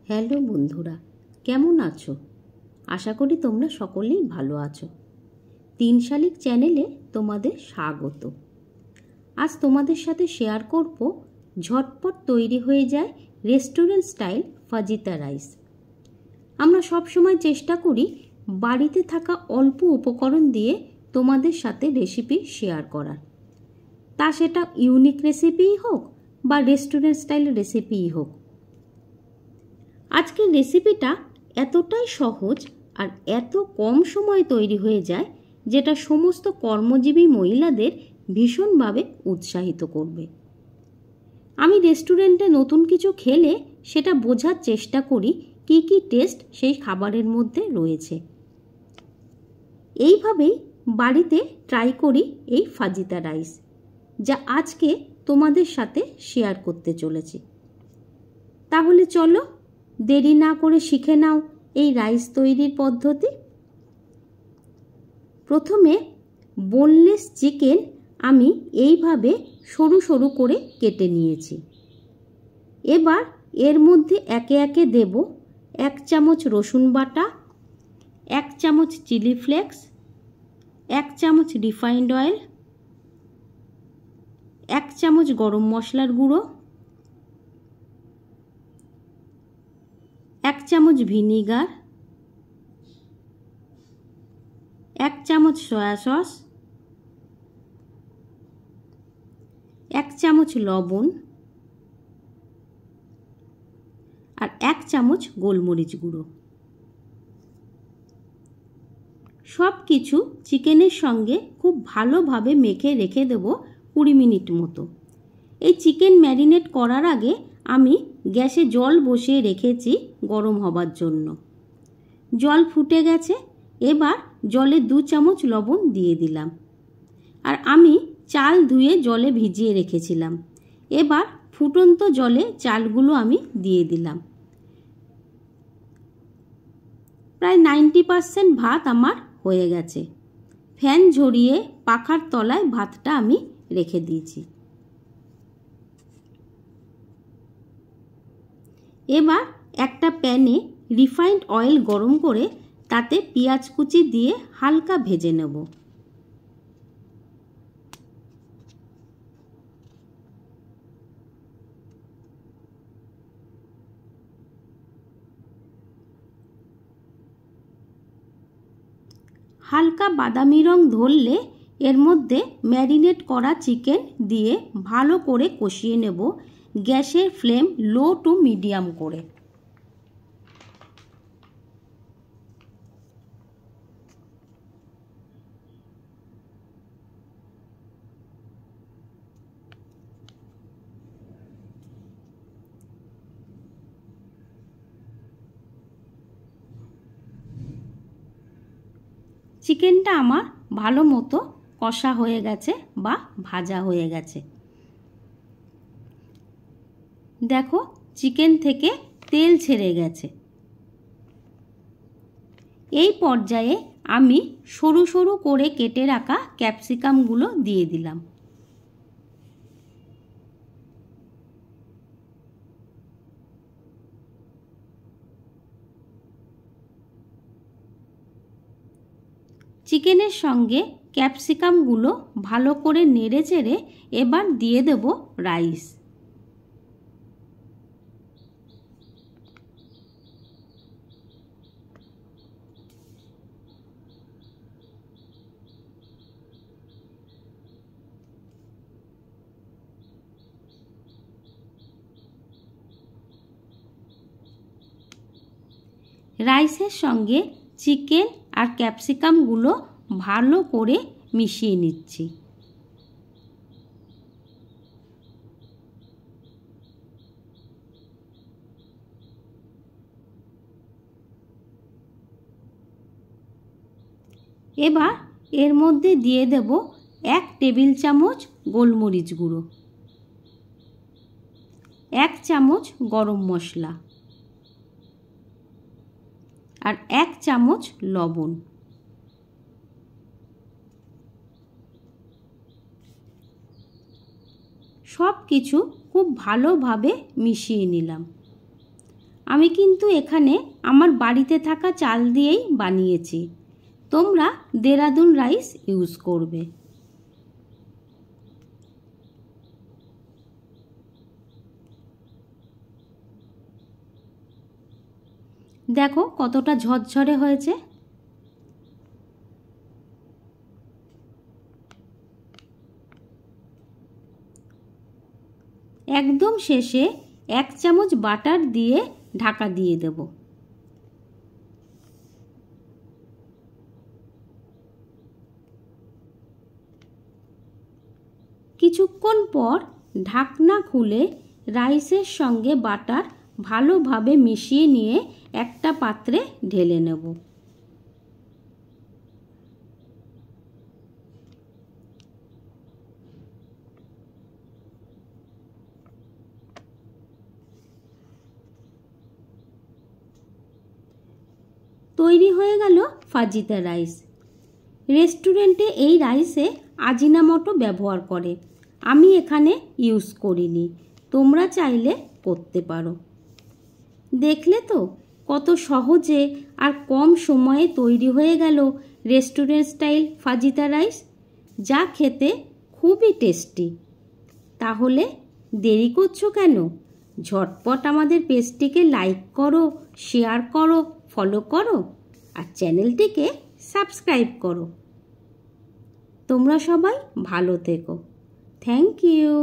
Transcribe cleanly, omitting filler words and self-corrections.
Hello বন্ধুরা, কেমন আছো? আশা করি তোমরা সকলেই ভালো আছো। 3 শালিক চ্যানেলে তোমাদের স্বাগত। আজ তোমাদের সাথে শেয়ার করব ঝটপট তৈরি হয়ে যায় রেস্টুরেন্ট স্টাইল ফাজিতা রাইস। আমরা সব সময় চেষ্টা করি বাড়িতে থাকা অল্প উপকরণ দিয়ে তোমাদের সাথে রেসিপি শেয়ার করার, তা সেটা ইউনিক রেসিপিই হোক বা রেস্টুরেন্ট স্টাইল রেসিপিই হোক। আজকের রেসিপিটা এতটাই সহজ আর এত কম সময় তৈরি হয়ে যায়, যেটা সমস্ত কর্মজীবী মহিলাদের ভীষণভাবে উৎসাহিত করবে। আমি রেস্টুরেন্টে নতুন কিছু খেলে সেটা বোঝার চেষ্টা করি কি কি টেস্ট সেই খাবারের মধ্যে রয়েছে। এইভাবেই বাড়িতে ট্রাই করি এই ফাজিতা রাইস, যা আজকে তোমাদের সাথে শেয়ার করতে চলেছি। তাহলে চলো দেরি না করে শিখে নাও এই রাইস তৈরির পদ্ধতি। প্রথমে বোনলেস চিকেন আমি এইভাবে সরু সরু করে কেটে নিয়েছি। এবার এর মধ্যে একে একে দেব 1 চামচ রসুন বাটা, 1 চামচ চিলি ফ্লেক্স, 1 চামচ রিফাইন্ড অয়েল, 1 চামচ গরম মশলার গুঁড়ো, 1 চামচ ভিনিগার, 1 চামচ সয়া সস, 1 চামচ লবণ আর 1 চামচ গোলমরিচ গুঁড়ো। সব কিছু চিকেনের সঙ্গে খুব ভালোভাবে মেখে রেখে দেব 20 মিনিট মতো। এই চিকেন ম্যারিনেট করার আগে আমি গ্যাসে জল বসিয়ে রেখেছি গরম হবার জন্য। জল ফুটে গেছে, এবার জলে 2 চামচ লবণ দিয়ে দিলাম। আর আমি চাল ধুয়ে জলে ভিজিয়ে রেখেছিলাম। এবার ফুটন্ত জলে চালগুলো আমি দিয়ে দিলাম। প্রায় 90% ভাত আমার হয়ে গেছে। ফ্যান ঝরিয়ে পাখার তলায় ভাতটা আমি রেখে দিয়েছি। এবার একটা প্যানে রিফাইন্ড অয়েল গরম করে তাতে পেঁয়াজ কুচি দিয়ে হালকা ভেজে নেব। হালকা বাদামি রং ধরলে এর মধ্যে ম্যারিনেট করা চিকেন দিয়ে ভালো করে কষিয়ে নেব, গ্যাসের ফ্লেম লো টু মিডিয়াম করে। চিকেনটা আমার ভালো মতো কষা হয়ে গেছে বা ভাজা হয়ে গেছে। দেখো চিকেন থেকে তেল ছেড়ে গেছে। এই পর্যায়ে আমি সরু সরু করে কেটে রাখা ক্যাপসিকামগুলো দিয়ে দিলাম। চিকেনের সঙ্গে ক্যাপসিকামগুলো ভালো করে নেড়ে চেড়ে এবার দিয়ে দেব রাইস। রাইসের সঙ্গে চিকেন আর ক্যাপসিকামগুলো ভালো করে মিশিয়ে নিচ্ছি। এবার এর মধ্যে দিয়ে দেব 1 টেবিল চামচ গোলমরিচ গুঁড়ো, 1 চামচ গরম মশলা আর 1 চামচ লবণ। সব কিছু খুব ভালোভাবে মিশিয়ে নিলাম। আমি কিন্তু এখানে আমার বাড়িতে থাকা চাল দিয়েই বানিয়েছি। তোমরা দেরাদুন রাইস ইউজ করবে। দেখো কতটা ঝরঝরে হয়েছে। একদম শেষে 1 চামচ বাটার দিয়ে ঢাকা দিয়ে দেব। কিছুক্ষণ পর ঢাকনা খুলে রাইসের সঙ্গে বাটার ভালোভাবে মিশিয়ে নিয়ে একটা পাত্রে ঢেলে নেব। তৈরি হয়ে গেল ফাজিতা রাইস। রেস্টুরেন্টে এই রাইসে আজিনামোটো ব্যবহার করে, আমি এখানে ইউজ করিনি, তোমরা চাইলে করতে পারো। দেখলে তো কত সহজে আর কম সময়ে তৈরি হয়ে গেল রেস্টুরেন্ট স্টাইল ফাজিতা রাইস, যা খেতে খুবই টেস্টি। তাহলে দেরি করছো কেন? ঝটপট আমাদের পেজটিকে লাইক করো, শেয়ার করো, ফলো করো আর চ্যানেলটিকে সাবস্ক্রাইব করো। তোমরা সবাই ভালো থেকো। Thank you.